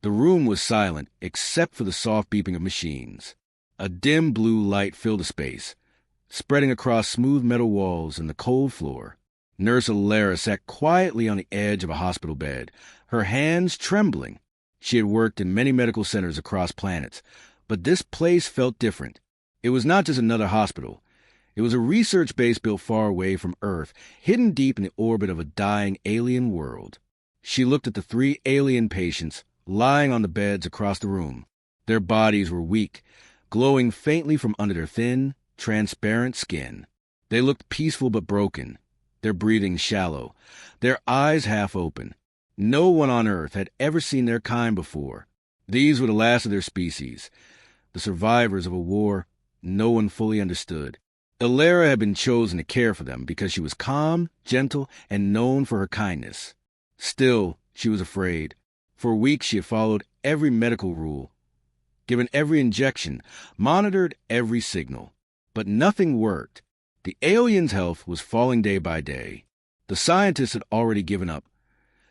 The room was silent, except for the soft beeping of machines. A dim blue light filled the space, spreading across smooth metal walls and the cold floor. Nurse Alara sat quietly on the edge of a hospital bed, her hands trembling. She had worked in many medical centers across planets, but this place felt different. It was not just another hospital. It was a research base built far away from Earth, hidden deep in the orbit of a dying alien world. She looked at the 3 alien patients lying on the beds across the room. Their bodies were weak, glowing faintly from under their thin, transparent skin. They looked peaceful but broken, their breathing shallow, their eyes half open. No one on Earth had ever seen their kind before. These were the last of their species, the survivors of a war no one fully understood. Alara had been chosen to care for them because she was calm, gentle, and known for her kindness. Still, she was afraid. For weeks she had followed every medical rule, given every injection, monitored every signal. But nothing worked. The aliens' health was falling day by day. The scientists had already given up,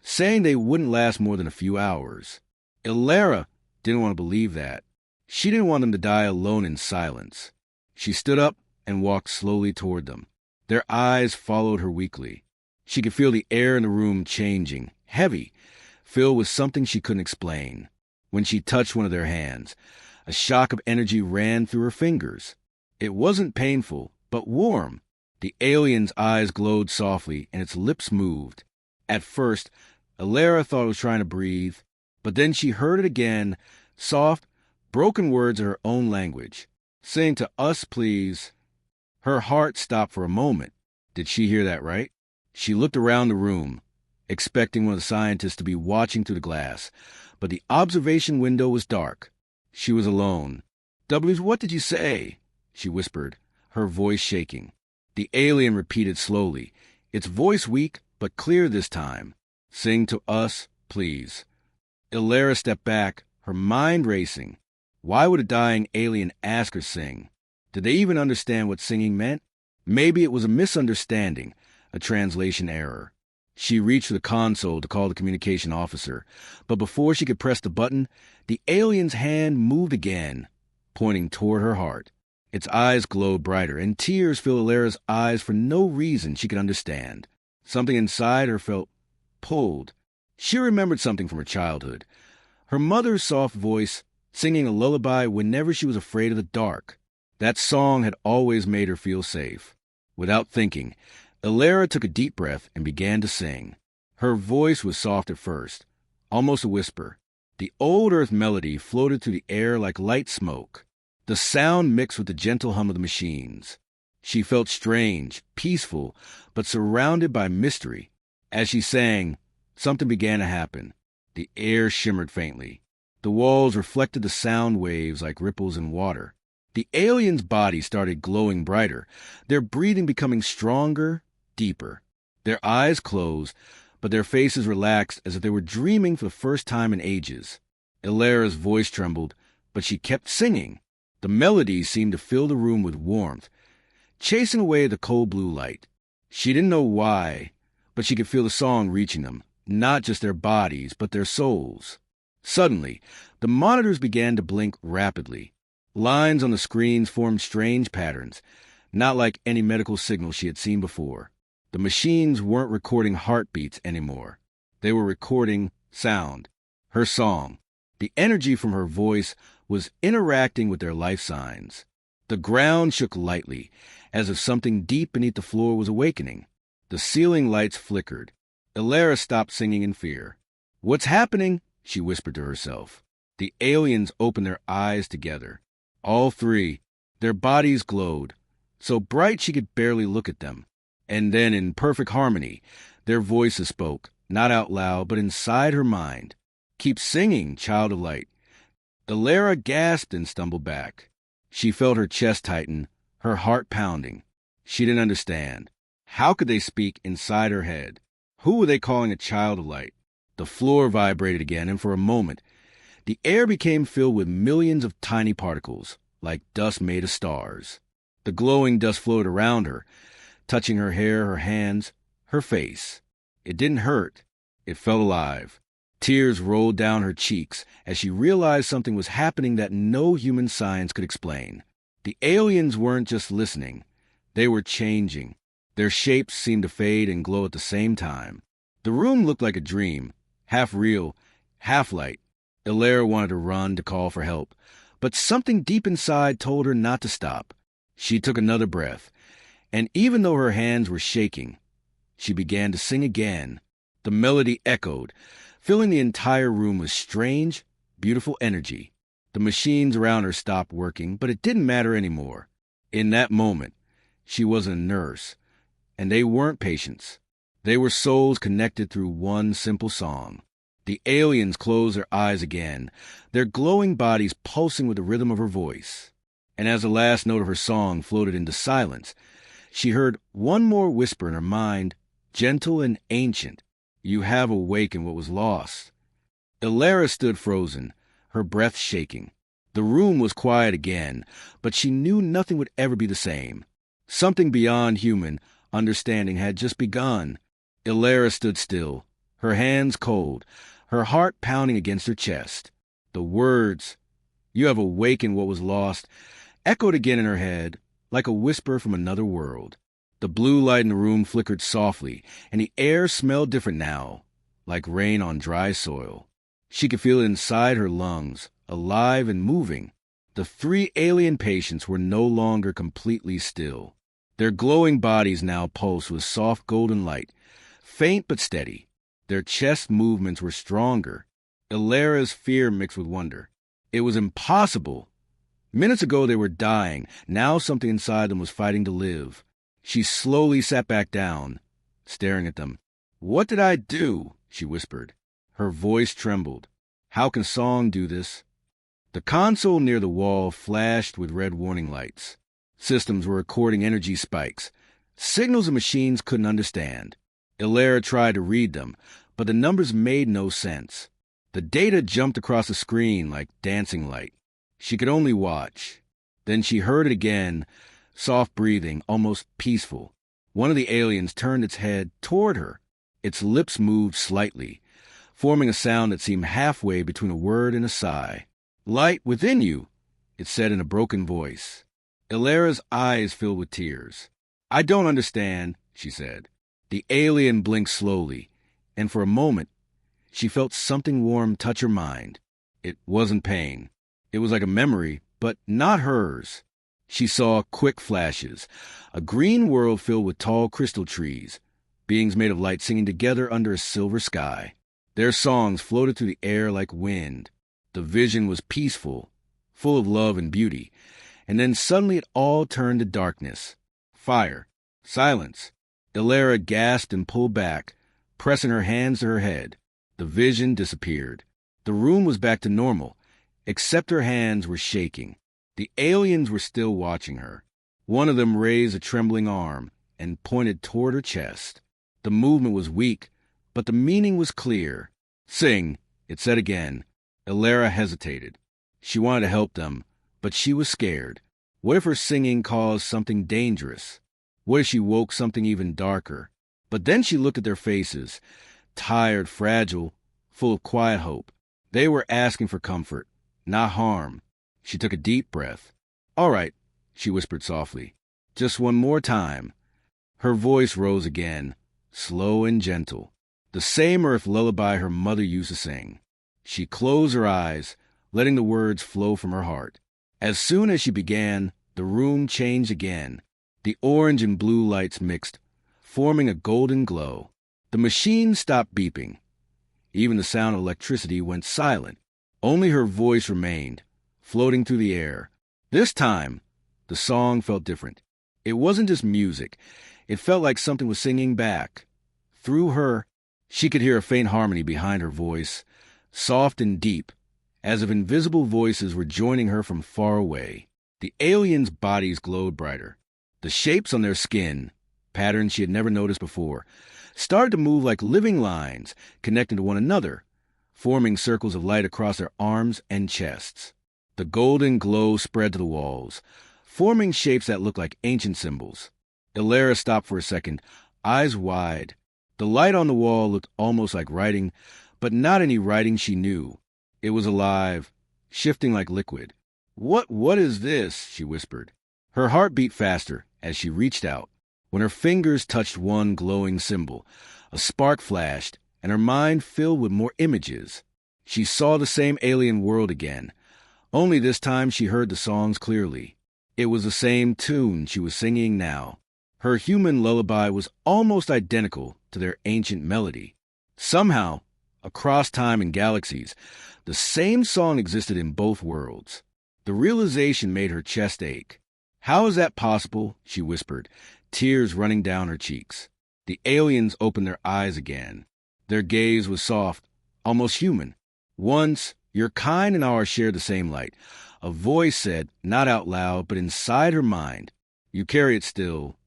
saying they wouldn't last more than a few hours. Alara didn't want to believe that. She didn't want them to die alone in silence. She stood up and walked slowly toward them. Their eyes followed her weakly. She could feel the air in the room changing, heavy, filled with something she couldn't explain. When she touched one of their hands, a shock of energy ran through her fingers. It wasn't painful, but warm. The alien's eyes glowed softly, and its lips moved. At first, Alara thought it was trying to breathe, but then she heard it again, soft, broken words in her own language. "Sing to us, please." Her heart stopped for a moment. Did she hear that right? She looked around the room, expecting one of the scientists to be watching through the glass, but the observation window was dark. She was alone. "W, what did you say?" she whispered, her voice shaking. The alien repeated slowly, its voice weak but clear this time. "Sing to us, please." Alara stepped back, her mind racing. Why would a dying alien ask her sing? Did they even understand what singing meant? Maybe it was a misunderstanding, a translation error. She reached for the console to call the communication officer, but before she could press the button, the alien's hand moved again, pointing toward her heart. Its eyes glowed brighter, and tears filled Alara's eyes for no reason she could understand. Something inside her felt pulled. She remembered something from her childhood. Her mother's soft voice, singing a lullaby whenever she was afraid of the dark. That song had always made her feel safe. Without thinking, Alara took a deep breath and began to sing. Her voice was soft at first, almost a whisper. The old earth melody floated through the air like light smoke. The sound mixed with the gentle hum of the machines. She felt strange, peaceful, but surrounded by mystery. As she sang, something began to happen. The air shimmered faintly. The walls reflected the sound waves like ripples in water. The alien's body started glowing brighter, their breathing becoming stronger, deeper. Their eyes closed, but their faces relaxed as if they were dreaming for the first time in ages. Alara's voice trembled, but she kept singing. The melody seemed to fill the room with warmth, chasing away the cold blue light. She didn't know why, but she could feel the song reaching them, not just their bodies, but their souls. Suddenly, the monitors began to blink rapidly. Lines on the screens formed strange patterns, not like any medical signal she had seen before. The machines weren't recording heartbeats anymore. They were recording sound, her song. The energy from her voice was interacting with their life signs. The ground shook lightly, as if something deep beneath the floor was awakening. The ceiling lights flickered. Alara stopped singing in fear. "What's happening?" she whispered to herself. The aliens opened their eyes together. All 3. Their bodies glowed, so bright she could barely look at them. And then, in perfect harmony, their voices spoke, not out loud, but inside her mind. "Keep singing, child of light." Alara gasped and stumbled back. She felt her chest tighten, her heart pounding. She didn't understand. How could they speak inside her head? Who were they calling a child of light? The floor vibrated again, and for a moment, the air became filled with millions of tiny particles, like dust made of stars. The glowing dust floated around her, touching her hair, her hands, her face. It didn't hurt. It felt alive. Tears rolled down her cheeks as she realized something was happening that no human science could explain. The aliens weren't just listening. They were changing. Their shapes seemed to fade and glow at the same time. The room looked like a dream, half real, half light. Illyria wanted to run to call for help, but something deep inside told her not to stop. She took another breath, and even though her hands were shaking, she began to sing again. The melody echoed, filling the entire room with strange, beautiful energy. The machines around her stopped working, but it didn't matter anymore. In that moment, she wasn't a nurse, and they weren't patients. They were souls connected through one simple song. The aliens closed their eyes again, their glowing bodies pulsing with the rhythm of her voice. And as the last note of her song floated into silence, she heard one more whisper in her mind, gentle and ancient. You have awakened what was lost. Illyria stood frozen, her breath shaking. The room was quiet again, but she knew nothing would ever be the same. Something beyond human understanding had just begun. Illyria stood still, her hands cold, her heart pounding against her chest. The words, "You have awakened what was lost," echoed again in her head, like a whisper from another world. The blue light in the room flickered softly, and the air smelled different now, like rain on dry soil. She could feel it inside her lungs, alive and moving. The 3 alien patients were no longer completely still. Their glowing bodies now pulsed with soft golden light, faint but steady. Their chest movements were stronger. Illyria's fear mixed with wonder. It was impossible. Minutes ago they were dying. Now something inside them was fighting to live. She slowly sat back down, staring at them. "What did I do?" she whispered. Her voice trembled. "How can song do this?" The console near the wall flashed with red warning lights. Systems were recording energy spikes, signals the machines couldn't understand. Illyria tried to read them, but the numbers made no sense. The data jumped across the screen like dancing light. She could only watch. Then she heard it again, soft breathing, almost peaceful. One of the aliens turned its head toward her. Its lips moved slightly, forming a sound that seemed halfway between a word and a sigh. "Light within you," it said in a broken voice. Illyria's eyes filled with tears. "I don't understand," she said. The alien blinked slowly, and for a moment, she felt something warm touch her mind. It wasn't pain. It was like a memory, but not hers. She saw quick flashes, a green world filled with tall crystal trees, beings made of light singing together under a silver sky. Their songs floated through the air like wind. The vision was peaceful, full of love and beauty, and then suddenly it all turned to darkness. Fire. Silence. Illyria gasped and pulled back, pressing her hands to her head. The vision disappeared. The room was back to normal, except her hands were shaking. The aliens were still watching her. One of them raised a trembling arm and pointed toward her chest. The movement was weak, but the meaning was clear. "Sing," it said again. Illyria hesitated. She wanted to help them, but she was scared. What if her singing caused something dangerous? What if she woke something even darker? But then she looked at their faces, tired, fragile, full of quiet hope. They were asking for comfort, not harm. She took a deep breath. "All right," she whispered softly. "Just one more time." Her voice rose again, slow and gentle. The same earth lullaby her mother used to sing. She closed her eyes, letting the words flow from her heart. As soon as she began, the room changed again. The orange and blue lights mixed, forming a golden glow. The machine stopped beeping. Even the sound of electricity went silent. Only her voice remained, floating through the air. This time, the song felt different. It wasn't just music. It felt like something was singing back. Through her, she could hear a faint harmony behind her voice, soft and deep, as if invisible voices were joining her from far away. The aliens' bodies glowed brighter. The shapes on their skin, patterns she had never noticed before, started to move like living lines, connecting to one another, forming circles of light across their arms and chests. The golden glow spread to the walls, forming shapes that looked like ancient symbols. Illyria stopped for a second, eyes wide. The light on the wall looked almost like writing, but not any writing she knew. It was alive, shifting like liquid. What is this?" she whispered. Her heart beat faster as she reached out. When her fingers touched one glowing symbol, a spark flashed, and her mind filled with more images. She saw the same alien world again, only this time she heard the songs clearly. It was the same tune she was singing now. Her human lullaby was almost identical to their ancient melody. Somehow, across time and galaxies, the same song existed in both worlds. The realization made her chest ache. "How is that possible?" she whispered, tears running down her cheeks. The aliens opened their eyes again. Their gaze was soft, almost human. "Once, your kind and ours shared the same light," a voice said, not out loud, but inside her mind. "You carry it still."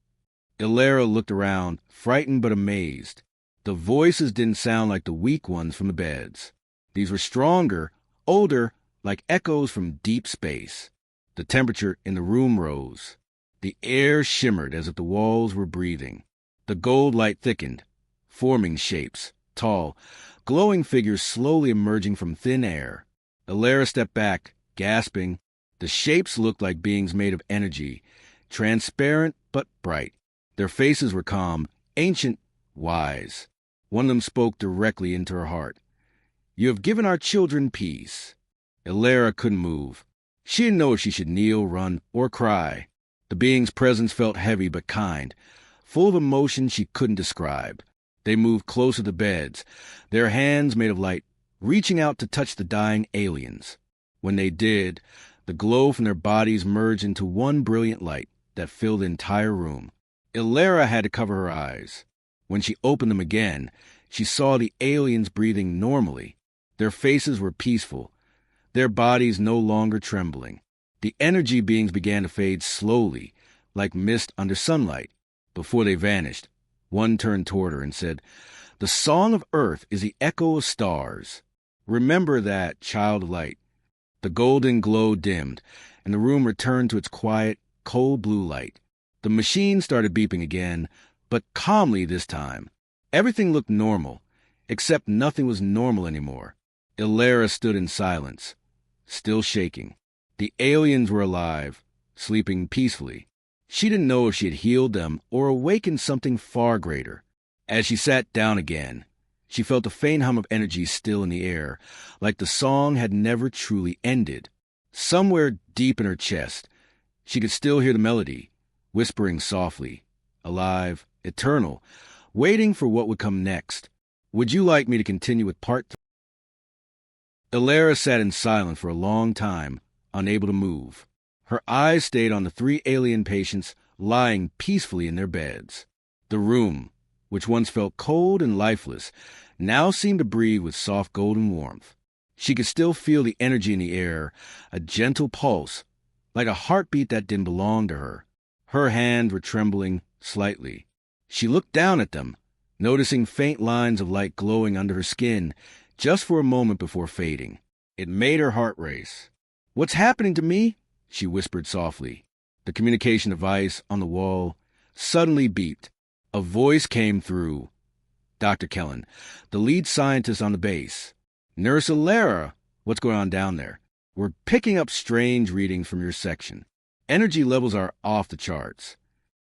Ilera looked around, frightened but amazed. The voices didn't sound like the weak ones from the beds. These were stronger, older, like echoes from deep space. The temperature in the room rose. The air shimmered as if the walls were breathing. The gold light thickened, forming shapes, tall, glowing figures slowly emerging from thin air. Ilera stepped back, gasping. The shapes looked like beings made of energy, transparent but bright. Their faces were calm, ancient, wise. One of them spoke directly into her heart. "You have given our children peace." Ilera couldn't move. She didn't know if she should kneel, run, or cry. The being's presence felt heavy but kind, full of emotion she couldn't describe. They moved closer to beds, their hands made of light, reaching out to touch the dying aliens. When they did, the glow from their bodies merged into one brilliant light that filled the entire room. Ilera had to cover her eyes. When she opened them again, she saw the aliens breathing normally. Their faces were peaceful, their bodies no longer trembling. The energy beings began to fade slowly, like mist under sunlight. Before they vanished, one turned toward her and said, "The song of Earth is the echo of stars. Remember that, child of light." The golden glow dimmed, and the room returned to its quiet, cold blue light. The machine started beeping again, but calmly this time. Everything looked normal, except nothing was normal anymore. Ilera stood in silence, still shaking. The aliens were alive, sleeping peacefully. She didn't know if she had healed them or awakened something far greater. As she sat down again, she felt a faint hum of energy still in the air, like the song had never truly ended. Somewhere deep in her chest, she could still hear the melody, whispering softly, alive, eternal, waiting for what would come next. "Would you like me to continue with part 3? Ilera sat in silence for a long time, unable to move. Her eyes stayed on the 3 alien patients lying peacefully in their beds. The room, which once felt cold and lifeless, now seemed to breathe with soft golden warmth. She could still feel the energy in the air, a gentle pulse, like a heartbeat that didn't belong to her. Her hands were trembling slightly. She looked down at them, noticing faint lines of light glowing under her skin, just for a moment before fading. It made her heart race. "What's happening to me?" she whispered softly. The communication device on the wall suddenly beeped. A voice came through. "Dr. Kellen, the lead scientist on the base. Nurse Ilera, what's going on down there? We're picking up strange readings from your section. Energy levels are off the charts."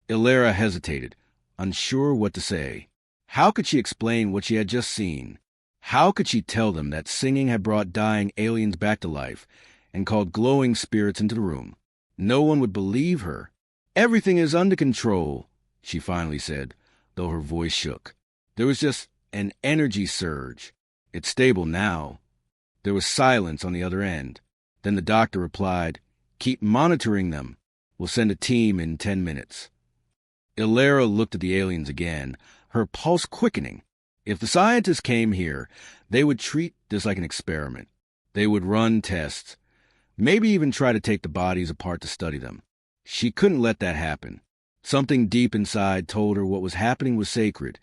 Ilera hesitated, unsure what to say. How could she explain what she had just seen? How could she tell them that singing had brought dying aliens back to life and called glowing spirits into the room? No one would believe her. "Everything is under control," she finally said, though her voice shook. There was just an energy surge. "It's stable now." There was silence on the other end. Then the doctor replied, "Keep monitoring them. We'll send a team in 10 minutes. Ilera looked at the aliens again, her pulse quickening. If the scientists came here, they would treat this like an experiment. They would run tests, maybe even try to take the bodies apart to study them. She couldn't let that happen. Something deep inside told her what was happening was sacred,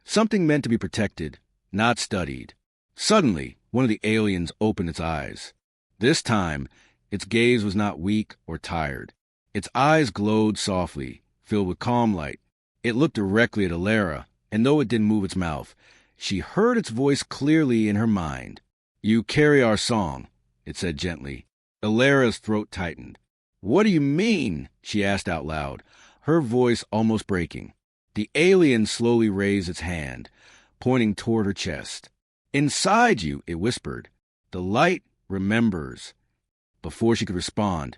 something meant to be protected, not studied. Suddenly, one of the aliens opened its eyes. This time, its gaze was not weak or tired. Its eyes glowed softly, filled with calm light. It looked directly at Ilera, and though it didn't move its mouth, She heard its voice clearly in her mind. "You carry our song," it said gently. Illyra's throat tightened. "What do you mean?" she asked out loud, her voice almost breaking. The alien slowly raised its hand, pointing toward her chest. "Inside you," it whispered, "the light remembers." Before she could respond,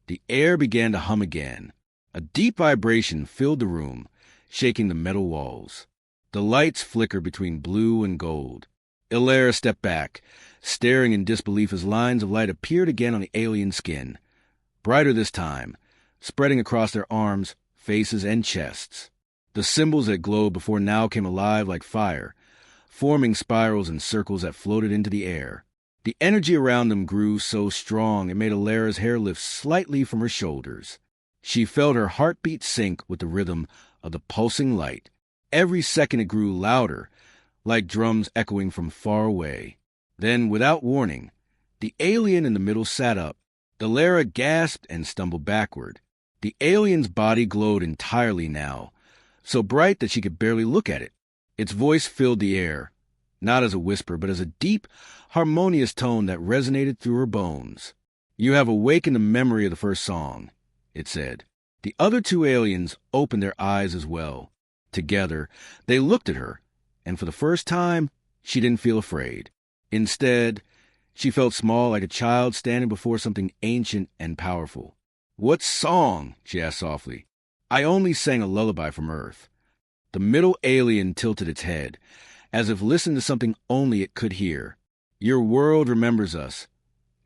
the air began to hum again. A deep vibration filled the room, shaking the metal walls. The lights flickered between blue and gold. Illyra stepped back, staring in disbelief as lines of light appeared again on the alien skin, brighter this time, spreading across their arms, faces, and chests. The symbols that glowed before now came alive like fire, forming spirals and circles that floated into the air. The energy around them grew so strong it made Illyra's hair lift slightly from her shoulders. She felt her heartbeat sync with the rhythm of the pulsing light. Every second it grew louder, like drums echoing from far away. Then, without warning, the alien in the middle sat up. Illyra gasped and stumbled backward. The alien's body glowed entirely now, so bright that she could barely look at it. Its voice filled the air, not as a whisper, but as a deep, harmonious tone that resonated through her bones. "You have awakened the memory of the first song," it said. The other two aliens opened their eyes as well. Together, they looked at her, and for the first time, she didn't feel afraid. Instead, she felt small like a child standing before something ancient and powerful. "What song?" she asked softly. "I only sang a lullaby from Earth." The middle alien tilted its head, as if listening to something only it could hear. "Your world remembers us,"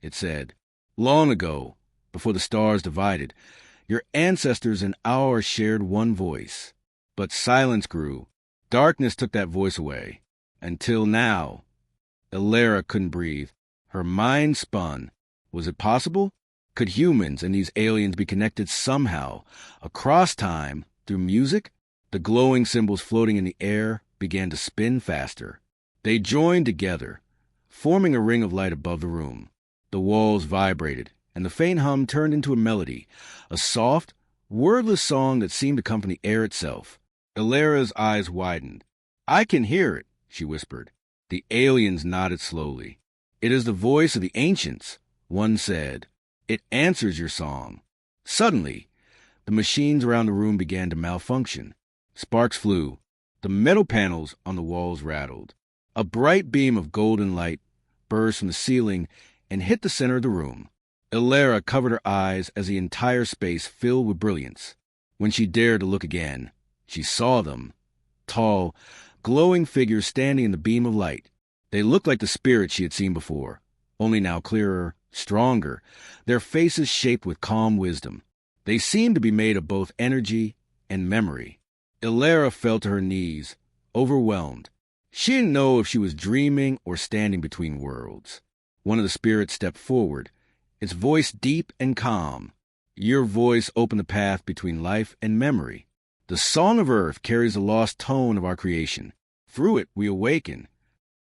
it said. "Long ago, before the stars divided, your ancestors and ours shared one voice. But silence grew. Darkness took that voice away. Until now." Illyra couldn't breathe. Her mind spun. Was it possible? Could humans and these aliens be connected somehow, across time, through music? The glowing symbols floating in the air began to spin faster. They joined together, forming a ring of light above the room. The walls vibrated, and the faint hum turned into a melody, a soft, wordless song that seemed to come from the air itself. Illyra's eyes widened. "I can hear it," she whispered. The aliens nodded slowly. "It is the voice of the ancients," one said. "It answers your song." Suddenly, the machines around the room began to malfunction. Sparks flew. The metal panels on the walls rattled. A bright beam of golden light burst from the ceiling and hit the center of the room. Illyra covered her eyes as the entire space filled with brilliance. When she dared to look again, she saw them. Tall, glowing figures standing in the beam of light. They looked like the spirits she had seen before, only now clearer, stronger, their faces shaped with calm wisdom. They seemed to be made of both energy and memory. Illyra fell to her knees, overwhelmed. She didn't know if she was dreaming or standing between worlds. One of the spirits stepped forward, its voice deep and calm. "Your voice opened the path between life and memory. The song of Earth carries the lost tone of our creation. Through it, we awaken."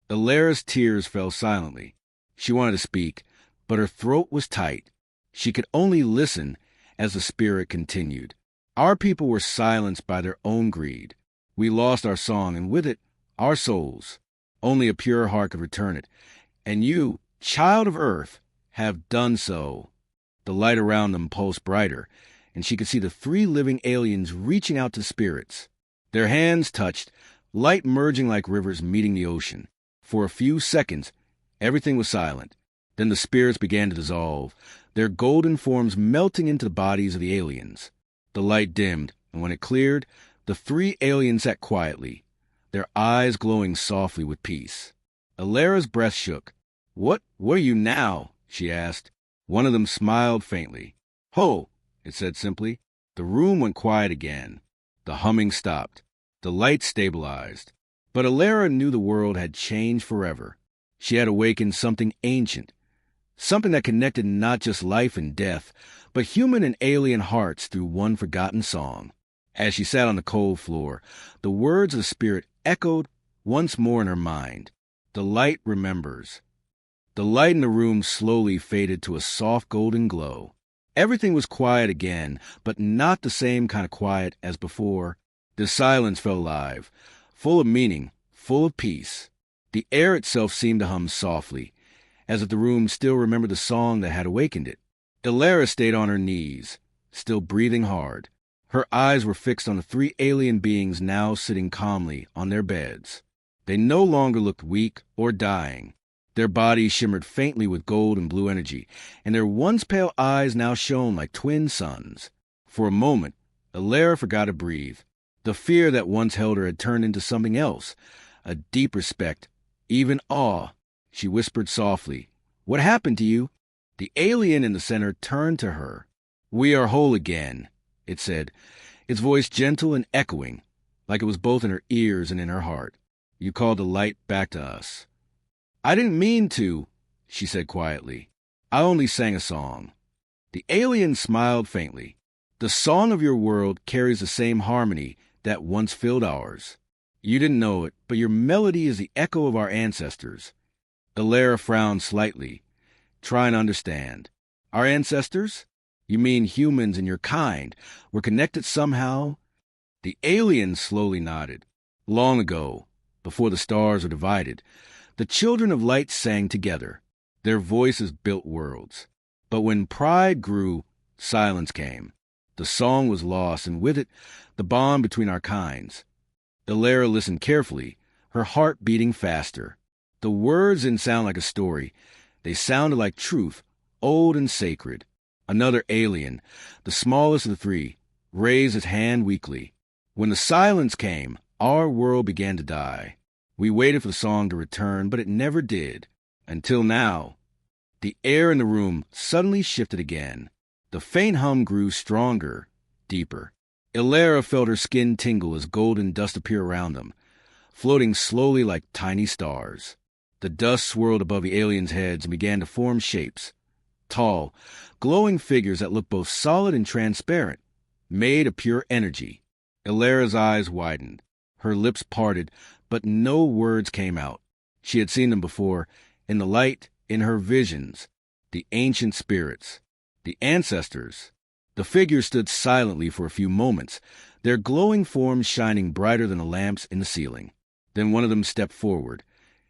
Illyra's tears fell silently. She wanted to speak, but her throat was tight. She could only listen as the spirit continued. "Our people were silenced by their own greed. We lost our song, and with it, our souls. Only a pure heart could return it. And you, child of Earth, have done so." The light around them pulsed brighter, and she could see the three living aliens reaching out to spirits. Their hands touched, light merging like rivers meeting the ocean. For a few seconds, everything was silent. Then the spirits began to dissolve, their golden forms melting into the bodies of the aliens. The light dimmed, and when it cleared, the three aliens sat quietly, their eyes glowing softly with peace. Illyra's breath shook. What are you now?" she asked. One of them smiled faintly. "Ho!" it said simply. The room went quiet again. The humming stopped. The light stabilized. But Illyra knew the world had changed forever. She had awakened something ancient, something that connected not just life and death, but human and alien hearts through one forgotten song. As she sat on the cold floor, the words of the spirit echoed once more in her mind. "The light remembers." The light in the room slowly faded to a soft golden glow. Everything was quiet again, but not the same kind of quiet as before. The silence felt alive, full of meaning, full of peace. The air itself seemed to hum softly, as if the room still remembered the song that had awakened it. Ilara stayed on her knees, still breathing hard. Her eyes were fixed on the three alien beings now sitting calmly on their beds. They no longer looked weak or dying. Their bodies shimmered faintly with gold and blue energy, and their once pale eyes now shone like twin suns. For a moment, Ilara forgot to breathe. The fear that once held her had turned into something else, a deep respect, even awe. She whispered softly, "What happened to you?" The alien in the center turned to her. "We are whole again," it said, its voice gentle and echoing, like it was both in her ears and in her heart. "You called the light back to us." "I didn't mean to," she said quietly. "I only sang a song." The alien smiled faintly. "The song of your world carries the same harmony that once filled ours. You didn't know it, but your melody is the echo of our ancestors." Ilara frowned slightly, trying to understand. "Our ancestors? You mean humans and your kind were connected somehow?" The alien slowly nodded. "Long ago, before the stars were divided, the children of light sang together. Their voices built worlds. But when pride grew, silence came. The song was lost, and with it, the bond between our kinds." Ilara listened carefully, her heart beating faster. The words didn't sound like a story. They sounded like truth, old and sacred. Another alien, the smallest of the three, raised his hand weakly. "When the silence came, our world began to die. We waited for the song to return, but it never did. Until now." The air in the room suddenly shifted again. The faint hum grew stronger, deeper. Ilara felt her skin tingle as golden dust appeared around them, floating slowly like tiny stars. The dust swirled above the aliens' heads and began to form shapes. Tall, glowing figures that looked both solid and transparent, made of pure energy. Ilara's eyes widened. Her lips parted, but no words came out. She had seen them before, in the light, in her visions. The ancient spirits. The ancestors. The figures stood silently for a few moments, their glowing forms shining brighter than the lamps in the ceiling. Then one of them stepped forward,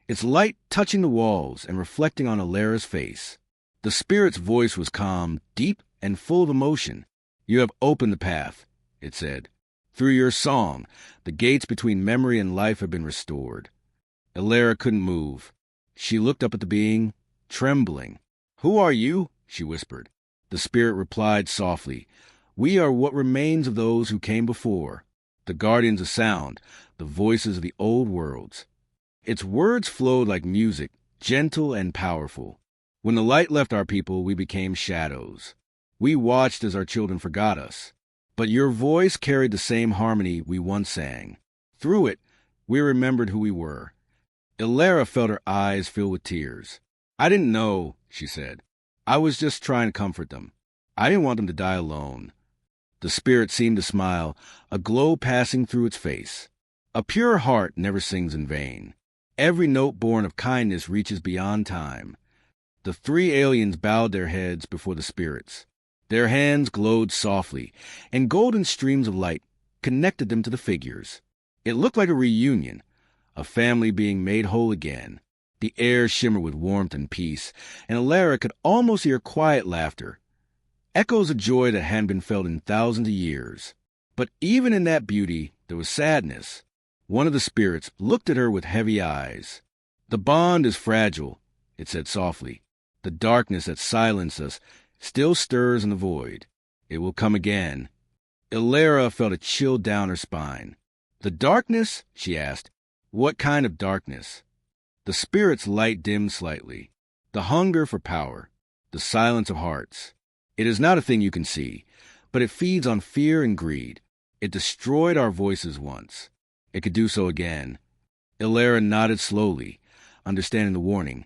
its light touching the walls and reflecting on Ilara's face. The spirit's voice was calm, deep, and full of emotion. "You have opened the path," it said. "Through your song, the gates between memory and life have been restored." Ilara couldn't move. She looked up at the being, trembling. "Who are you?" she whispered. The spirit replied softly, "We are what remains of those who came before, the guardians of sound, the voices of the old worlds." Its words flowed like music, gentle and powerful. "When the light left our people, we became shadows. We watched as our children forgot us. But your voice carried the same harmony we once sang. Through it, we remembered who we were." Ilara felt her eyes fill with tears. "I didn't know," she said. "I was just trying to comfort them. I didn't want them to die alone." The spirit seemed to smile, a glow passing through its face. "A pure heart never sings in vain. Every note born of kindness reaches beyond time." The three aliens bowed their heads before the spirits. Their hands glowed softly, and golden streams of light connected them to the figures. It looked like a reunion, a family being made whole again. The air shimmered with warmth and peace, and Ilara could almost hear quiet laughter, echoes of joy that hadn't been felt in thousands of years. But even in that beauty, there was sadness. One of the spirits looked at her with heavy eyes. "The bond is fragile," it said softly. "The darkness that silenced us still stirs in the void. It will come again." Ilara felt a chill down her spine. "The darkness?" she asked. "What kind of darkness?" The spirit's light dimmed slightly. "The hunger for power, the silence of hearts. It is not a thing you can see, but it feeds on fear and greed. It destroyed our voices once. It could do so again." Ilara nodded slowly, understanding the warning,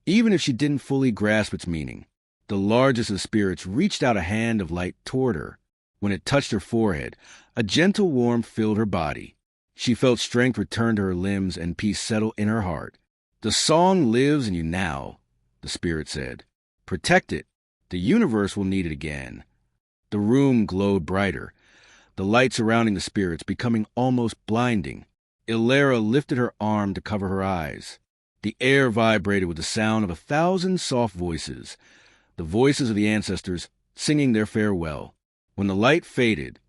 even if she didn't fully grasp its meaning. The largest of spirits reached out a hand of light toward her. When it touched her forehead, a gentle warmth filled her body. She felt strength return to her limbs and peace settle in her heart. "The song lives in you now," the spirit said. "Protect it. The universe will need it again." The room glowed brighter, the light surrounding the spirits becoming almost blinding. Illyra lifted her arm to cover her eyes. The air vibrated with the sound of 1,000 soft voices, the voices of the ancestors singing their farewell. When the light faded,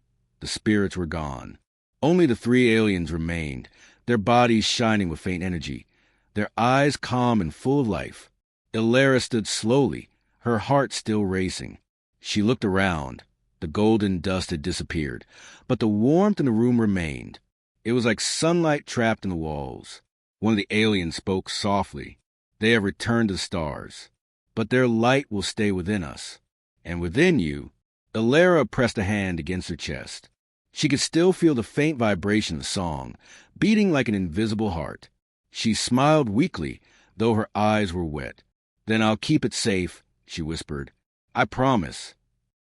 the spirits were gone. Only the 3 aliens remained, their bodies shining with faint energy, their eyes calm and full of life. Illyra stood slowly, her heart still racing. She looked around. The golden dust had disappeared, but the warmth in the room remained. It was like sunlight trapped in the walls. One of the aliens spoke softly. They have returned to the stars, but their light will stay within us. And within you, Illyra pressed a hand against her chest. She could still feel the faint vibration of the song, beating like an invisible heart. She smiled weakly, though her eyes were wet. "Then I'll keep it safe," she whispered. "I promise."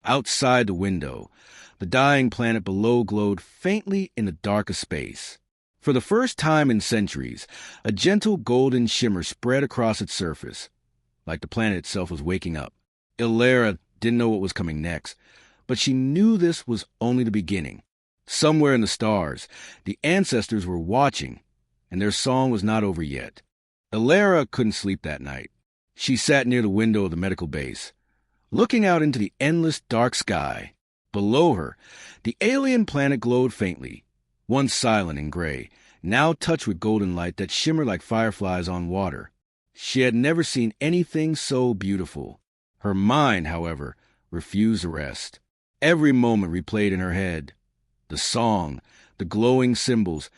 Outside the window, the dying planet below glowed faintly in the dark of space. For the first time in centuries, a gentle golden shimmer spread across its surface, like the planet itself was waking up. Illyra didn't know what was coming next, but she knew this was only the beginning. Somewhere in the stars, the ancestors were watching, and their song was not over yet. Illyra couldn't sleep that night. She sat near the window of the medical base, looking out into the endless dark sky. Below her, the alien planet glowed faintly, once silent and gray, now touched with golden light that shimmered like fireflies on water. She had never seen anything so beautiful. Her mind, however, refused to rest. Every moment replayed in her head. The song, the glowing symbols,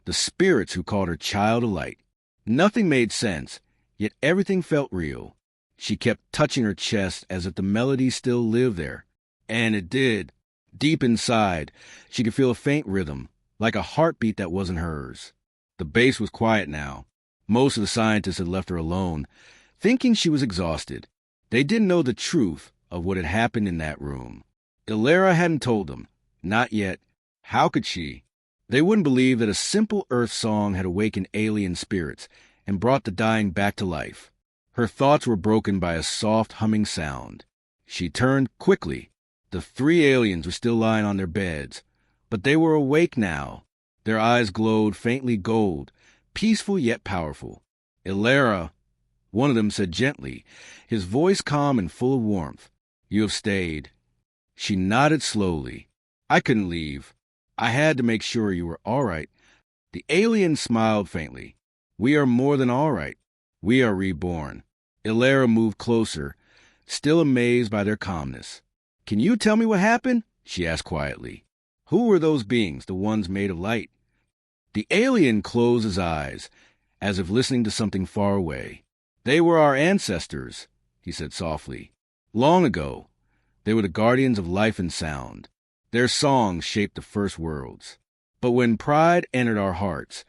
the spirits who called her child of light. Nothing made sense, yet everything felt real. She kept touching her chest as if the melody still lived there. And it did. Deep inside, she could feel a faint rhythm, like a heartbeat that wasn't hers. The base was quiet now. Most of the scientists had left her alone, thinking she was exhausted. They didn't know the truth of what had happened in that room. Illyra hadn't told them. Not yet. How could she? They wouldn't believe that a simple earth song had awakened alien spirits and brought the dying back to life. Her thoughts were broken by a soft humming sound. She turned quickly. The 3 aliens were still lying on their beds, but they were awake now. Their eyes glowed faintly gold, peaceful yet powerful. "Illyra," one of them said gently, his voice calm and full of warmth. "You have stayed." She nodded slowly. "I couldn't leave. I had to make sure you were all right." The alien smiled faintly. "We are more than all right. We are reborn." Illyra moved closer, still amazed by their calmness. "Can you tell me what happened?" she asked quietly. "Who were those beings, the ones made of light?" The alien closed his eyes, as if listening to something far away. "They were our ancestors," he said softly. "Long ago, they were the guardians of life and sound. Their songs shaped the first worlds. But when pride entered our hearts,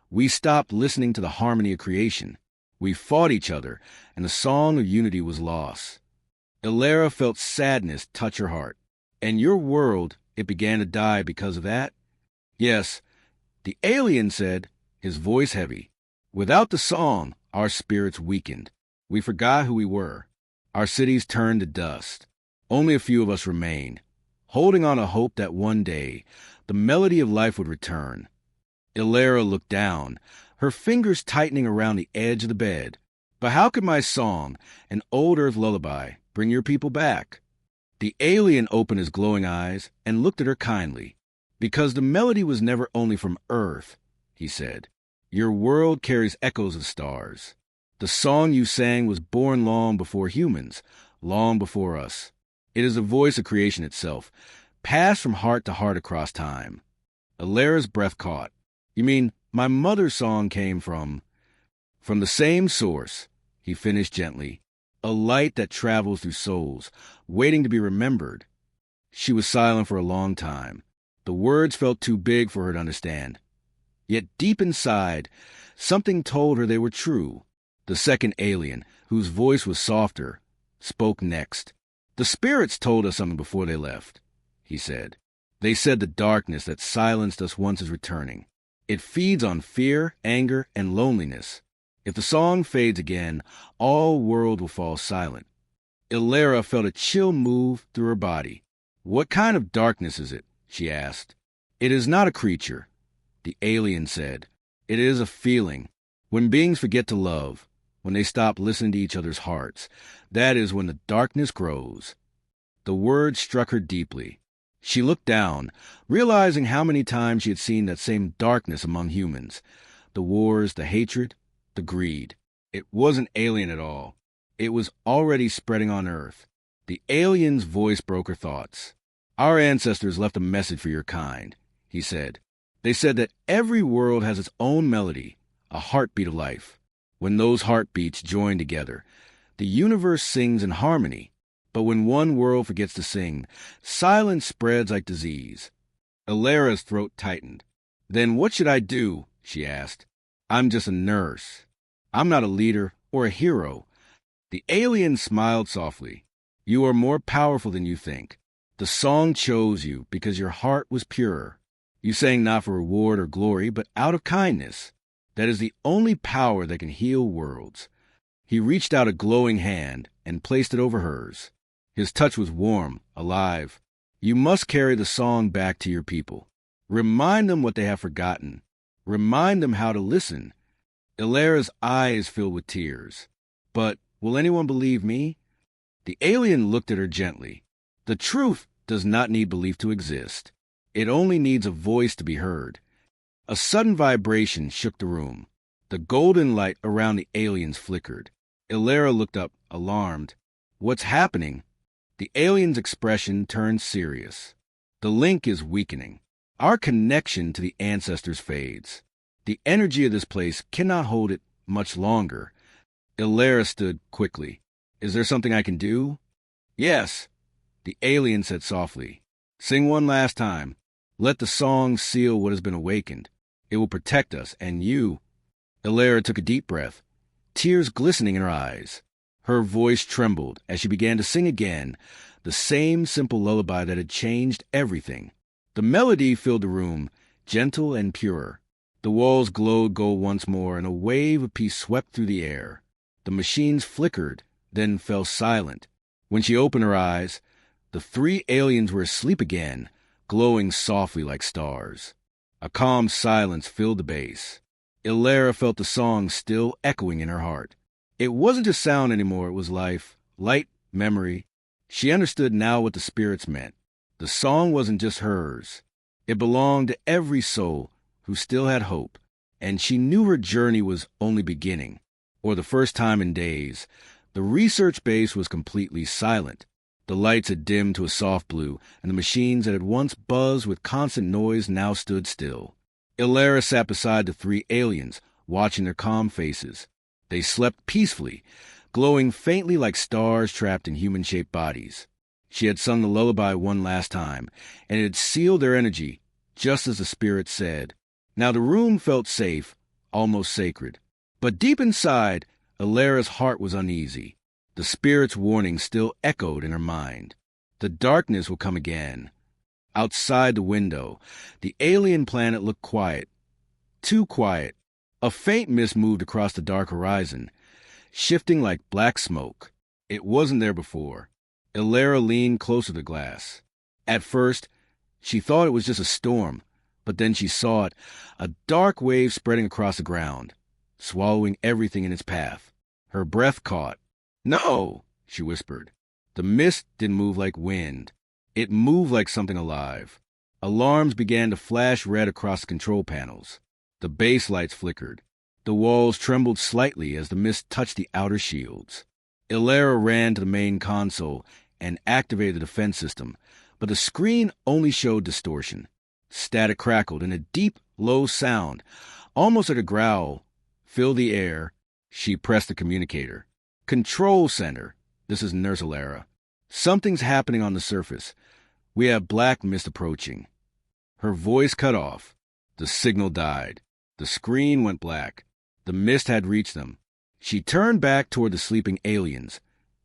we stopped listening to the harmony of creation. We fought each other, and the song of unity was lost." Illyra felt sadness touch her heart. "And your world, it began to die because of that?" "Yes," the alien said, his voice heavy. "Without the song, our spirits weakened. We forgot who we were. Our cities turned to dust. Only a few of us remained, holding on to hope that one day the melody of life would return." Illyra looked down, her fingers tightening around the edge of the bed. "But how could my song, an old earth lullaby, bring your people back?" The alien opened his glowing eyes and looked at her kindly. "Because the melody was never only from Earth," he said. "Your world carries echoes of stars. The song you sang was born long before humans, long before us. It is the voice of creation itself, passed from heart to heart across time." Illyra's breath caught. "You mean my mother's song came from the same source," he finished gently. "A light that travels through souls, waiting to be remembered." She was silent for a long time. The words felt too big for her to understand. Yet deep inside, something told her they were true. The second alien, whose voice was softer, spoke next. "The spirits told us something before they left," he said. "They said the darkness that silenced us once is returning. It feeds on fear, anger, and loneliness. If the song fades again, all world will fall silent." Illyra felt a chill move through her body. "What kind of darkness is it?" she asked. "It is not a creature. the alien said. "It is a feeling. When beings forget to love, when they stop listening to each other's hearts, that is when the darkness grows." The word struck her deeply. She looked down, realizing how many times she had seen that same darkness among humans. The wars, the hatred, the greed. It wasn't alien at all. It was already spreading on Earth. The alien's voice broke her thoughts. "Our ancestors left a message for your kind," he said. "They said that every world has its own melody, a heartbeat of life. When those heartbeats join together, the universe sings in harmony. But when one world forgets to sing, silence spreads like disease." Ilara's throat tightened. "Then what should I do?" she asked. "I'm just a nurse. I'm not a leader or a hero." The alien smiled softly. "You are more powerful than you think. The song chose you because your heart was pure. You sang not for reward or glory, but out of kindness. That is the only power that can heal worlds." He reached out a glowing hand and placed it over hers. His touch was warm, alive. "You must carry the song back to your people. Remind them what they have forgotten. Remind them how to listen." Ilara's eyes filled with tears. "But will anyone believe me?" The alien looked at her gently. "The truth does not need belief to exist. It only needs a voice to be heard." A sudden vibration shook the room. The golden light around the aliens flickered. Ilara looked up, alarmed. "What's happening?" The alien's expression turned serious. "The link is weakening. Our connection to the ancestors fades. The energy of this place cannot hold it much longer." Ilara stood quickly. "Is there something I can do?" "Yes," the alien said softly. "Sing one last time. Let the song seal what has been awakened. It will protect us and you." Ilara took a deep breath, tears glistening in her eyes. Her voice trembled as she began to sing again, the same simple lullaby that had changed everything. The melody filled the room, gentle and pure. The walls glowed gold once more, and a wave of peace swept through the air. The machines flickered, then fell silent. When she opened her eyes, the three aliens were asleep again, glowing softly like stars. A calm silence filled the base. Ilara felt the song still echoing in her heart. It wasn't just sound anymore, it was life, light, memory. She understood now what the spirits meant. The song wasn't just hers. It belonged to every soul who still had hope, and she knew her journey was only beginning, or the first time in days. The research base was completely silent. The lights had dimmed to a soft blue, and the machines that had once buzzed with constant noise now stood still. Ilara sat beside the three aliens, watching their calm faces. They slept peacefully, glowing faintly like stars trapped in human-shaped bodies. She had sung the lullaby one last time, and it had sealed their energy, just as the spirit said. Now the room felt safe, almost sacred. But deep inside, Ilara's heart was uneasy. The spirit's warning still echoed in her mind. The darkness will come again. Outside the window, the alien planet looked quiet. Too quiet. A faint mist moved across the dark horizon, shifting like black smoke. It wasn't there before. Ilara leaned closer to the glass. At first, she thought it was just a storm, but then she saw it, a dark wave spreading across the ground, swallowing everything in its path. Her breath caught. "No," she whispered. The mist didn't move like wind. It moved like something alive. Alarms began to flash red across the control panels. The base lights flickered. The walls trembled slightly as the mist touched the outer shields. Ilara ran to the main console and activated the defense system, but the screen only showed distortion. Static crackled, and a deep, low sound, almost like a growl, filled the air. She pressed the communicator. "Control Center. This is Nurse Ilara. Something's happening on the surface. We have black mist approaching." Her voice cut off. The signal died. The screen went black. The mist had reached them. She turned back toward the sleeping aliens,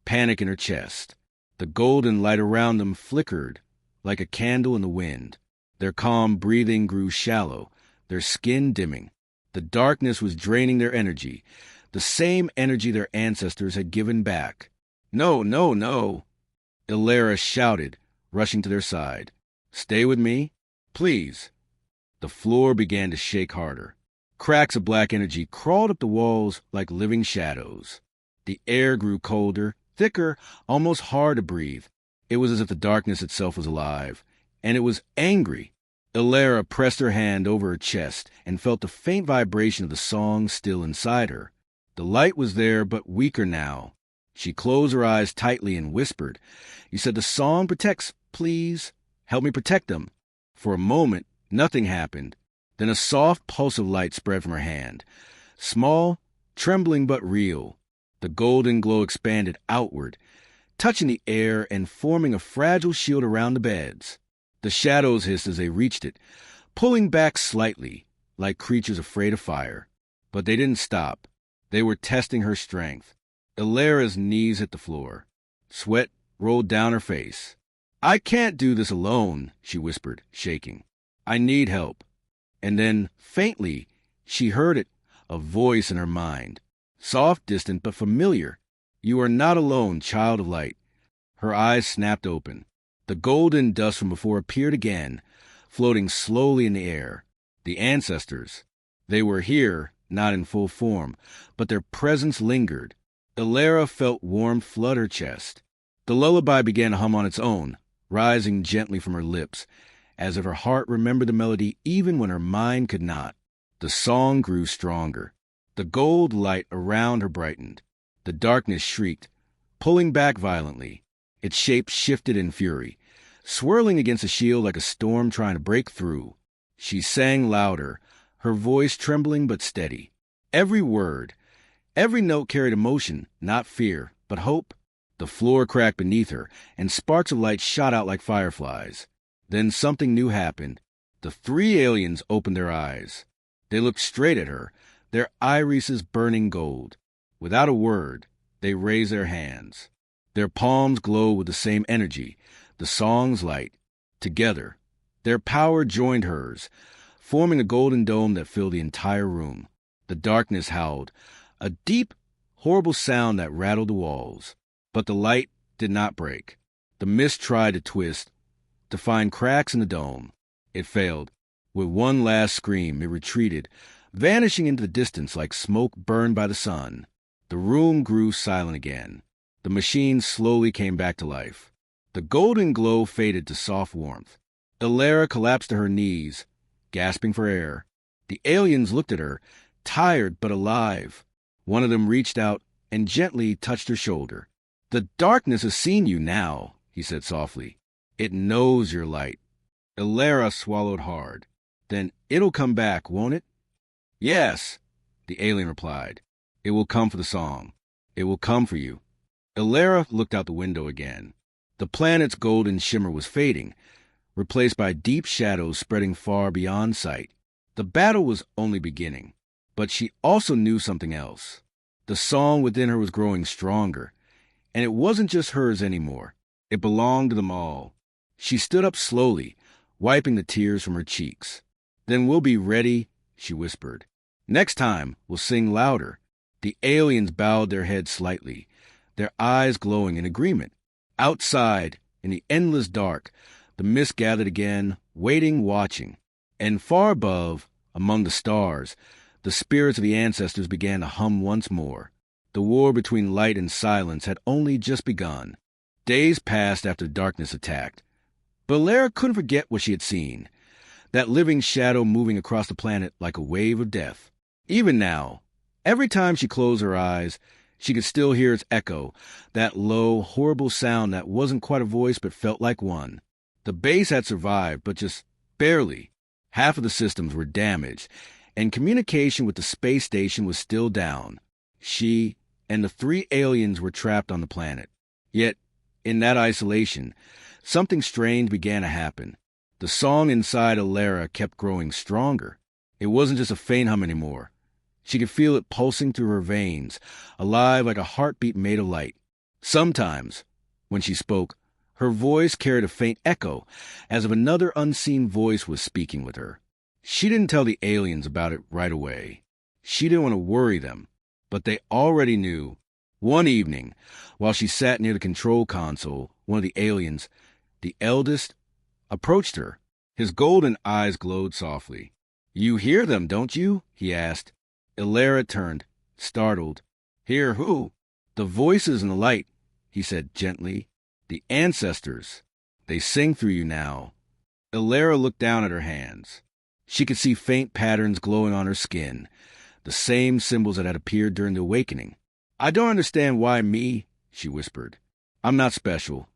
panic in her chest. The golden light around them flickered like a candle in the wind. Their calm breathing grew shallow, their skin dimming. The darkness was draining their energy, the same energy their ancestors had given back. "No, no, no!" Ilara shouted, rushing to their side. "Stay with me, please." The floor began to shake harder. Cracks of black energy crawled up the walls like living shadows. The air grew colder, thicker, almost hard to breathe. It was as if the darkness itself was alive, and it was angry. Illyra pressed her hand over her chest and felt the faint vibration of the song still inside her. The light was there, but weaker now. She closed her eyes tightly and whispered, "You said the song protects. Please, help me protect them." For a moment, nothing happened. Then a soft pulse of light spread from her hand. Small, trembling but real. The golden glow expanded outward, touching the air and forming a fragile shield around the beds. The shadows hissed as they reached it, pulling back slightly, like creatures afraid of fire. But they didn't stop. They were testing her strength. Illyra's knees hit the floor. Sweat rolled down her face. "I can't do this alone," she whispered, shaking. "I need help." And then, faintly, she heard it, a voice in her mind. Soft, distant, but familiar. "You are not alone, child of light." Her eyes snapped open. The golden dust from before appeared again, floating slowly in the air. The ancestors. They were here, not in full form, but their presence lingered. Illyra felt warmth flood her chest. The lullaby began to hum on its own, rising gently from her lips, as if her heart remembered the melody even when her mind could not. The song grew stronger. The gold light around her brightened. The darkness shrieked, pulling back violently. Its shape shifted in fury, swirling against the shield like a storm trying to break through. She sang louder, her voice trembling but steady. Every word, every note carried emotion, not fear, but hope. The floor cracked beneath her, and sparks of light shot out like fireflies. Then something new happened. The three aliens opened their eyes. They looked straight at her, their irises burning gold. Without a word, they raised their hands. Their palms glowed with the same energy, the song's light. Together, their power joined hers, forming a golden dome that filled the entire room. The darkness howled, a deep, horrible sound that rattled the walls. But the light did not break. The mist tried to twist, to find cracks in the dome. It failed. With one last scream, it retreated, vanishing into the distance like smoke burned by the sun. The room grew silent again. The machine slowly came back to life. The golden glow faded to soft warmth. Illyra collapsed to her knees, gasping for air. The aliens looked at her, tired but alive. One of them reached out and gently touched her shoulder. "The darkness has seen you now," he said softly. "It knows your light." Illyra swallowed hard. "Then it'll come back, won't it?" "Yes," the alien replied. "It will come for the song. It will come for you." Illyra looked out the window again. The planet's golden shimmer was fading, replaced by deep shadows spreading far beyond sight. The battle was only beginning, but she also knew something else. The song within her was growing stronger, and it wasn't just hers anymore. It belonged to them all. She stood up slowly, wiping the tears from her cheeks. "Then we'll be ready," she whispered. "Next time, we'll sing louder." The aliens bowed their heads slightly, their eyes glowing in agreement. Outside, in the endless dark, the mist gathered again, waiting, watching. And far above, among the stars, the spirits of the ancestors began to hum once more. The war between light and silence had only just begun. Days passed after darkness attacked. But Illyra couldn't forget what she had seen, that living shadow moving across the planet like a wave of death. Even now, every time she closed her eyes, she could still hear its echo, that low, horrible sound that wasn't quite a voice but felt like one. The base had survived, but just barely. Half of the systems were damaged, and communication with the space station was still down. She and the three aliens were trapped on the planet. Yet, in that isolation, something strange began to happen. The song inside Illyra kept growing stronger. It wasn't just a faint hum anymore. She could feel it pulsing through her veins, alive like a heartbeat made of light. Sometimes, when she spoke, her voice carried a faint echo, as if another unseen voice was speaking with her. She didn't tell the aliens about it right away. She didn't want to worry them, but they already knew. One evening, while she sat near the control console, one of the aliens, the eldest, approached her. His golden eyes glowed softly. "You hear them, don't you?" he asked. Ilera turned, startled. "Hear who?" "The voices in the light," he said gently. "The ancestors. They sing through you now." Ilera looked down at her hands. She could see faint patterns glowing on her skin, the same symbols that had appeared during the awakening. "I don't understand why me," she whispered. "I'm not special."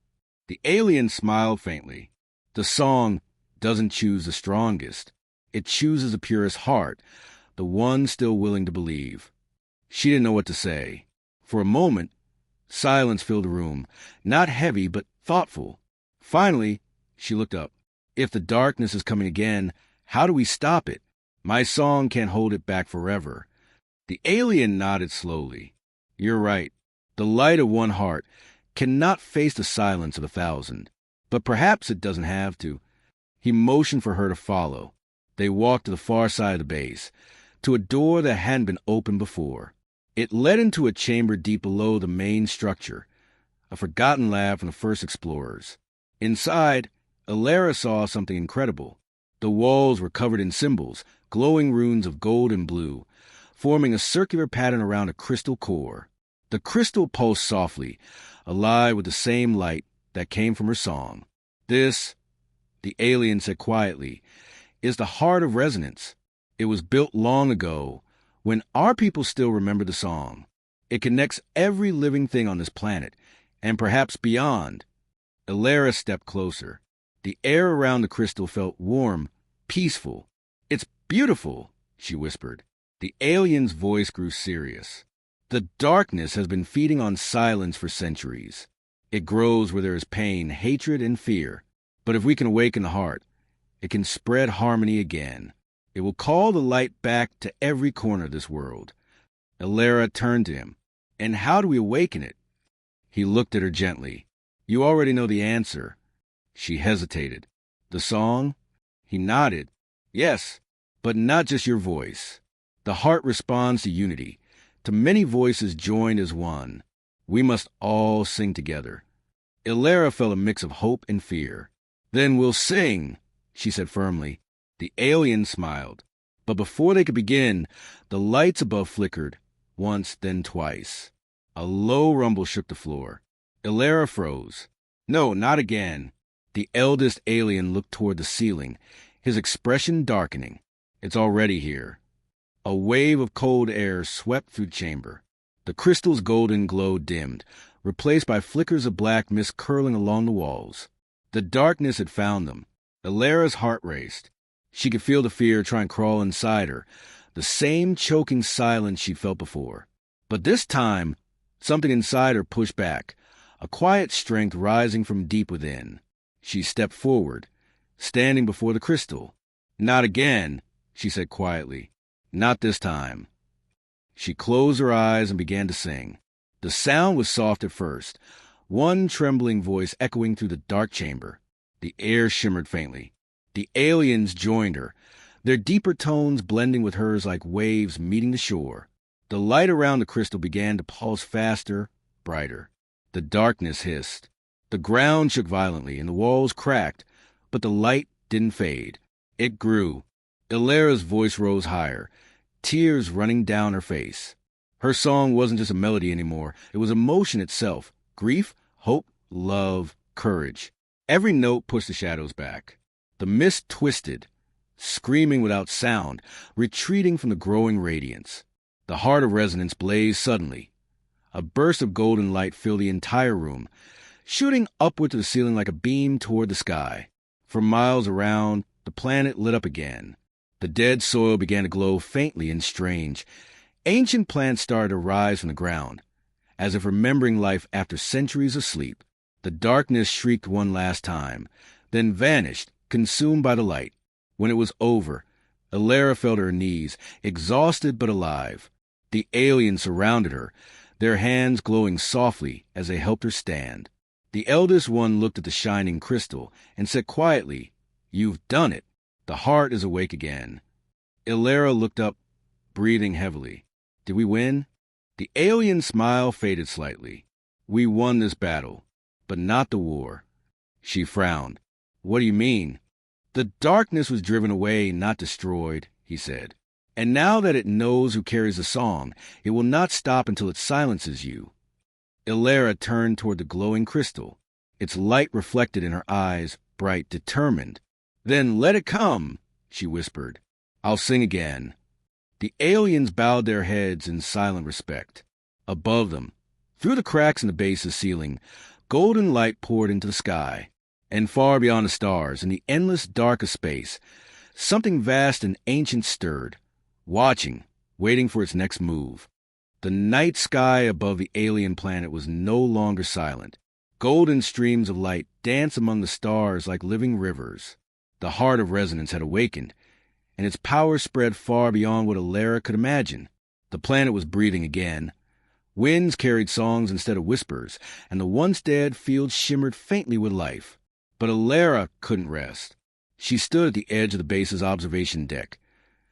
The alien smiled faintly. "The song doesn't choose the strongest. It chooses the purest heart, the one still willing to believe." She didn't know what to say. For a moment, silence filled the room, not heavy but thoughtful. Finally, she looked up. "If the darkness is coming again, how do we stop it? My song can't hold it back forever." The alien nodded slowly. "You're right. The light of one heart cannot face the silence of 1,000. But perhaps it doesn't have to." He motioned for her to follow. They walked to the far side of the base, to a door that hadn't been opened before. It led into a chamber deep below the main structure, a forgotten lab from the first explorers. Inside, Ilera saw something incredible. The walls were covered in symbols, glowing runes of gold and blue, forming a circular pattern around a crystal core. The crystal pulsed softly, alive with the same light that came from her song. "This," the alien said quietly, "is the heart of resonance. It was built long ago, when our people still remember the song. It connects every living thing on this planet, and perhaps beyond." Ilera stepped closer. The air around the crystal felt warm, peaceful. "It's beautiful," she whispered. The alien's voice grew serious. "The darkness has been feeding on silence for centuries. It grows where there is pain, hatred, and fear. But if we can awaken the heart, it can spread harmony again. It will call the light back to every corner of this world." Ilera turned to him. "And how do we awaken it?" He looked at her gently. "You already know the answer." She hesitated. "The song?" He nodded. "Yes, but not just your voice. The heart responds to unity, to many voices joined as one. We must all sing together." Ilera felt a mix of hope and fear. "Then we'll sing," she said firmly. The alien smiled. But before they could begin, the lights above flickered, once, then twice. A low rumble shook the floor. Ilera froze. "No, not again." The eldest alien looked toward the ceiling, his expression darkening. "It's already here." A wave of cold air swept through the chamber. The crystal's golden glow dimmed, replaced by flickers of black mist curling along the walls. The darkness had found them. Ilera's heart raced. She could feel the fear try and crawl inside her, the same choking silence she'd felt before. But this time, something inside her pushed back, a quiet strength rising from deep within. She stepped forward, standing before the crystal. "Not again," she said quietly. "Not this time." She closed her eyes and began to sing. The sound was soft at first, one trembling voice echoing through the dark chamber. The air shimmered faintly. The aliens joined her, their deeper tones blending with hers like waves meeting the shore. The light around the crystal began to pulse faster, brighter. The darkness hissed. The ground shook violently and the walls cracked, but the light didn't fade. It grew. Ilera's voice rose higher, tears running down her face. Her song wasn't just a melody anymore. It was emotion itself. Grief, hope, love, courage. Every note pushed the shadows back. The mist twisted, screaming without sound, retreating from the growing radiance. The heart of resonance blazed suddenly. A burst of golden light filled the entire room, shooting upward to the ceiling like a beam toward the sky. For miles around, the planet lit up again. The dead soil began to glow faintly and strange. Ancient plants started to rise from the ground, as if remembering life after centuries of sleep. The darkness shrieked one last time, then vanished, consumed by the light. When it was over, Ilera fell to her knees, exhausted but alive. The aliens surrounded her, their hands glowing softly as they helped her stand. The eldest one looked at the shining crystal and said quietly, "You've done it. The heart is awake again." Ilera looked up, breathing heavily. "Did we win?" The alien smile faded slightly. "We won this battle, but not the war." She frowned. "What do you mean?" The darkness was driven away, not destroyed, he said. And now that it knows who carries the song, it will not stop until it silences you. Ilera turned toward the glowing crystal, its light reflected in her eyes, bright, determined. Then let it come, she whispered. I'll sing again. The aliens bowed their heads in silent respect. Above them, through the cracks in the base's ceiling, golden light poured into the sky. And far beyond the stars, in the endless dark of space, something vast and ancient stirred, watching, waiting for its next move. The night sky above the alien planet was no longer silent. Golden streams of light danced among the stars like living rivers. The heart of resonance had awakened, and its power spread far beyond what Ilera could imagine. The planet was breathing again. Winds carried songs instead of whispers, and the once dead fields shimmered faintly with life. But Ilera couldn't rest. She stood at the edge of the base's observation deck,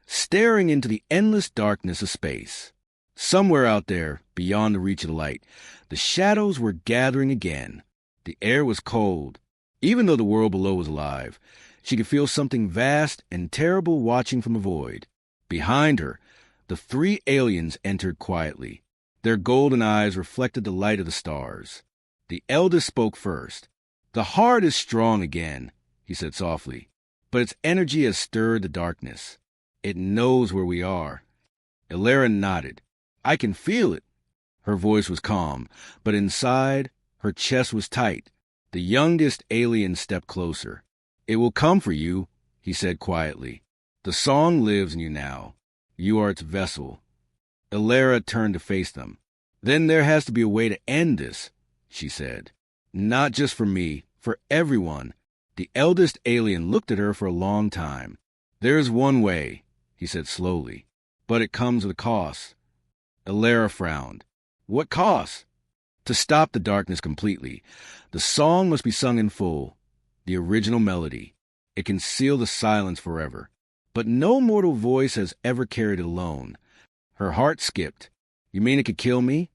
staring into the endless darkness of space. Somewhere out there, beyond the reach of the light, the shadows were gathering again. The air was cold. Even though the world below was alive, she could feel something vast and terrible watching from a void. Behind her, the three aliens entered quietly. Their golden eyes reflected the light of the stars. The eldest spoke first. The heart is strong again, he said softly, but its energy has stirred the darkness. It knows where we are. Ilera nodded. I can feel it. Her voice was calm, but inside, her chest was tight. The youngest alien stepped closer. It will come for you, he said quietly. The song lives in you now. You are its vessel. Ilera turned to face them. Then there has to be a way to end this, she said. Not just for me, for everyone. The eldest alien looked at her for a long time. There's one way, he said slowly, but it comes with a cost. Ilera frowned. What cost? To stop the darkness completely, the song must be sung in full, the original melody. It can seal the silence forever. But no mortal voice has ever carried it alone. Her heart skipped. You mean it could kill me?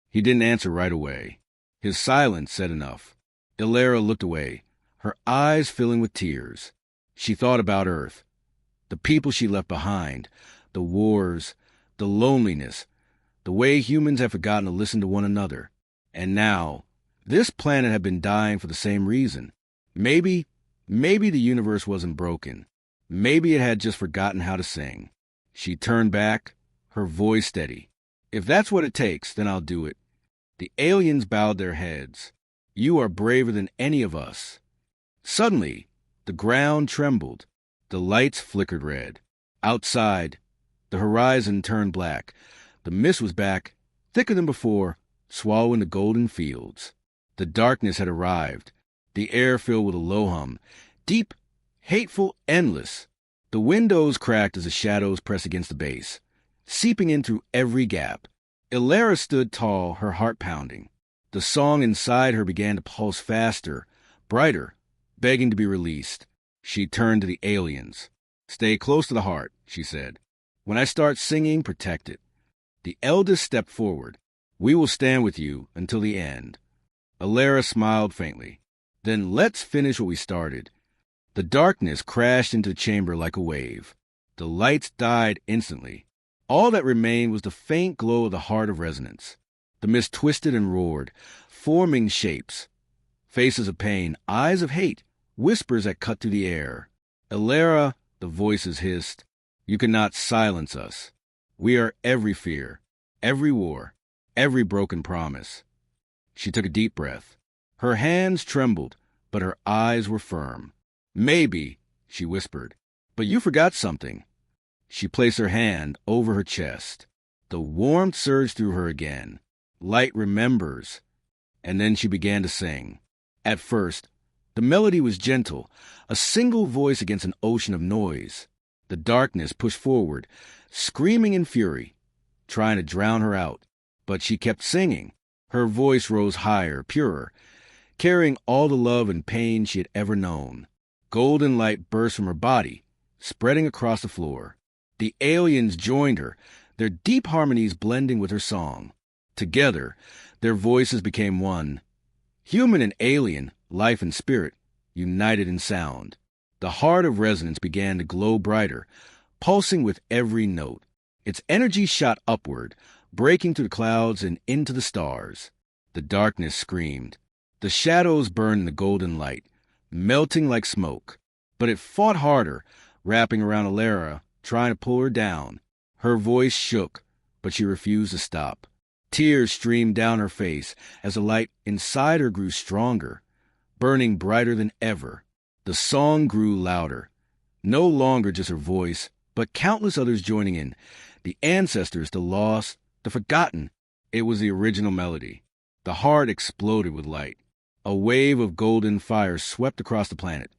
He didn't answer right away. His silence said enough. Ilera looked away, her eyes filling with tears. She thought about Earth, the people she left behind, the wars, the loneliness, the way humans had forgotten to listen to one another. And now, this planet had been dying for the same reason. Maybe the universe wasn't broken. Maybe it had just forgotten how to sing. She turned back, her voice steady. If that's what it takes, then I'll do it. The aliens bowed their heads. You are braver than any of us. Suddenly, the ground trembled. The lights flickered red. Outside, the horizon turned black. The mist was back, thicker than before, swallowing the golden fields. The darkness had arrived, the air filled with a low hum, deep, hateful, endless. The windows cracked as the shadows pressed against the base, seeping in through every gap. Ilera stood tall, her heart pounding. The song inside her began to pulse faster, brighter, begging to be released. She turned to the aliens. Stay close to the heart, she said. When I start singing, protect it. The eldest stepped forward. We will stand with you until the end. Ilera smiled faintly. Then let's finish what we started. The darkness crashed into the chamber like a wave. The lights died instantly. All that remained was the faint glow of the heart of resonance. The mist twisted and roared, forming shapes. Faces of pain, eyes of hate, whispers that cut through the air. Ilera, the voices hissed, you cannot silence us. We are every fear, every war, every broken promise. She took a deep breath. Her hands trembled, but her eyes were firm. Maybe, she whispered, but you forgot something. She placed her hand over her chest. The warmth surged through her again. Light remembers. And then she began to sing. At first, the melody was gentle, a single voice against an ocean of noise. The darkness pushed forward, screaming in fury, trying to drown her out. But she kept singing. Her voice rose higher, purer, carrying all the love and pain she had ever known. Golden light burst from her body, spreading across the floor. The aliens joined her, their deep harmonies blending with her song. Together, their voices became one. Human and alien, life and spirit, united in sound. The heart of resonance began to glow brighter, pulsing with every note. Its energy shot upward, breaking through the clouds and into the stars. The darkness screamed. The shadows burned in the golden light, melting like smoke. But it fought harder, wrapping around Alara, trying to pull her down. Her voice shook, but she refused to stop. Tears streamed down her face as the light inside her grew stronger, burning brighter than ever. The song grew louder. No longer just her voice, but countless others joining in. The ancestors, the lost, the forgotten. It was the original melody. The heart exploded with light. A wave of golden fire swept across the planet,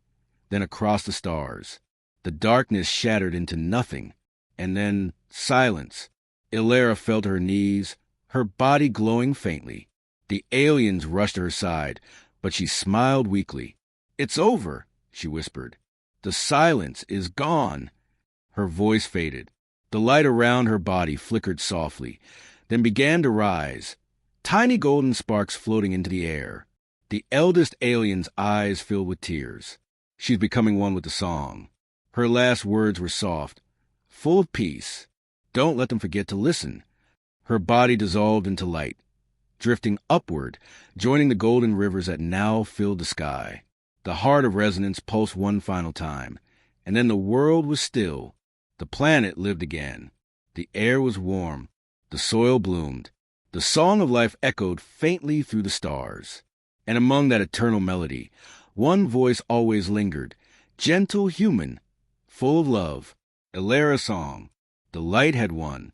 then across the stars. The darkness shattered into nothing, and then silence. Alara fell to her knees, her body glowing faintly. The aliens rushed to her side, but she smiled weakly. "It's over," she whispered. "The silence is gone." Her voice faded. The light around her body flickered softly, then began to rise, tiny golden sparks floating into the air. The eldest alien's eyes filled with tears. She's becoming one with the song. Her last words were soft, full of peace. Don't let them forget to listen. Her body dissolved into light, drifting upward, joining the golden rivers that now filled the sky. The heart of resonance pulsed one final time, and then the world was still. The planet lived again. The air was warm. The soil bloomed. The song of life echoed faintly through the stars. And among that eternal melody, one voice always lingered, gentle, human, full of love. Alara's song. The light had won.